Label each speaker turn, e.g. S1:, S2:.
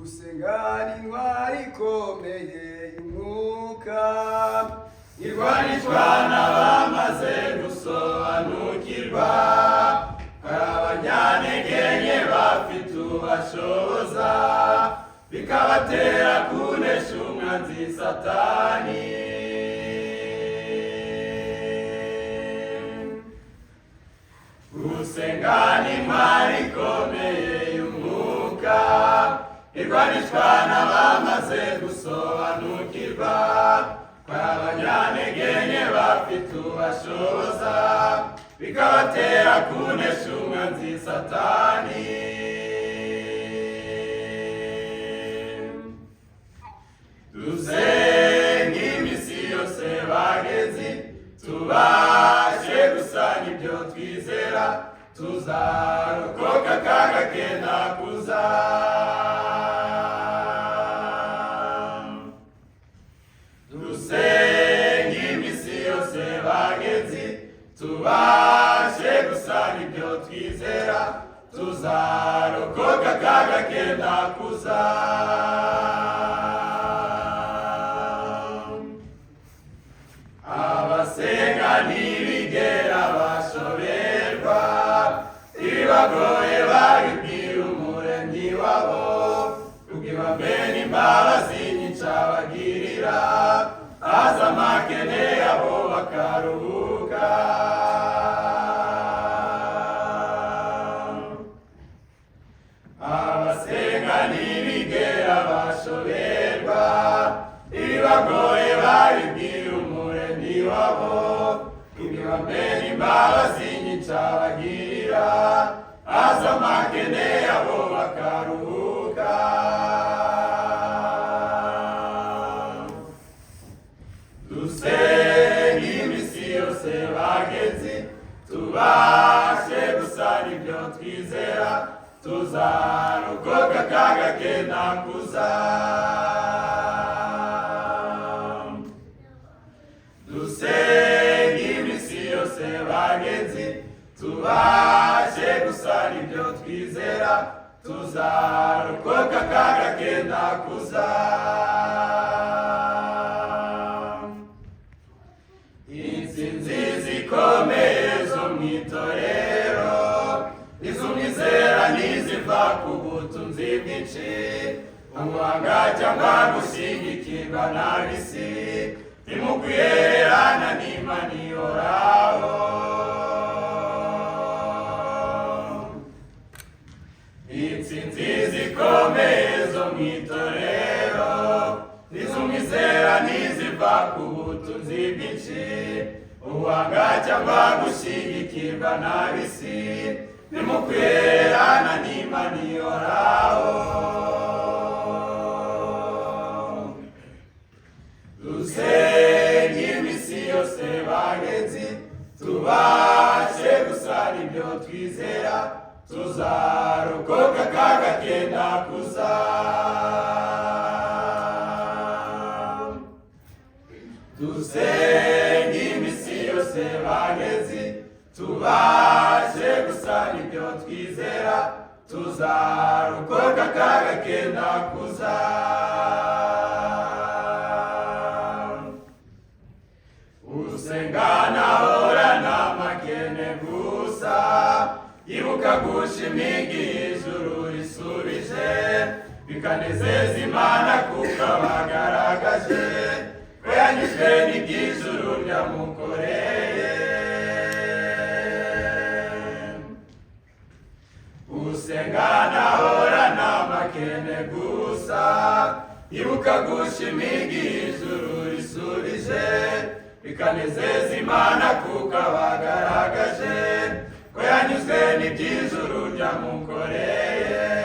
S1: Usengani intwari ikomeye y'umwuka
S2: irwanishwa n'abamaze gusobanukirwa, hari abanyantegenke bafite ubashoboza, bikabatera kunesha umwanzi Satani. Usengani intwari ikomeye y'umwuka irwanishwa n'abamaze gusobanukirwa, hari abanyantegenke bafite ubashoboza, bikabatera kunesha umwanzi Satani. Dusenge iminsi yose bagenzi, tubashe gusana ibyo twizera, tuzarokoka akaga kenda kuza. Dusenge iminsi yose bagenzi, tubashe gusana ibyo twizera, tuzarokoka akaga kenda kuza. Abasenga ntibigera bashoberwa, ibibagoye babibwira umuremyi wabo, kubw'ibamena imbabazi nyinshi abagirira, aza amakene yabo bakaruhuka. Abasenga ntibigera bashoberwa, ibibagoye babibwira umuremyi wabo, kubw'ibamena imbabazi nyinshi abagirira, aza amakene yabo bakaruhuka. Dusenge iminsi yose bagenzi, tubashe gusana ibyo twizera, tuzarokoka akaga kenda kuza. Dusenge iminsi yose bagenzi, tubashe gusana ibyo twizera, tuzarokoka akaga kenda kuza. Intsinzi zikomeye zo mw'itorero, iz'umwizera ntiziva ku butunzi bwinshi, ubuhanga cyangwa gushyigikirwa n'ab'isi, ntimukwihererana n'Imana ihoraho. Intsinzi zikomeye zo mw'itorero, iz'umwizera ntiziva ku butunzi bwinshi, ubuhanga cyangwa gushyigikirwa n'ab'isi, ntimukwihererana n'Imana ihoraho. Dusenge iminsi yose bagenzi, tubashe gusana ibyo twizera, tuzarokoka akaga kenda kuza. Dusenge iminsi yose bagenzi, tubashe gusana ibyo twizera, tuzarokoka akaga kenda kuza. Usengana ahorana amakene gusa, yibuka gushimira ijuru risubije, bikanezeza Imana kuko bagaragaje ko yanyuzwe n'iby'ijuru ryamukoreye. Usengana ahorana amakene gusa, yibuka gushimira ijuru risubije, bikanezeza Imana kuko bagaragaje ko yanyuzwe n'iby'ijuru ryamukoreye.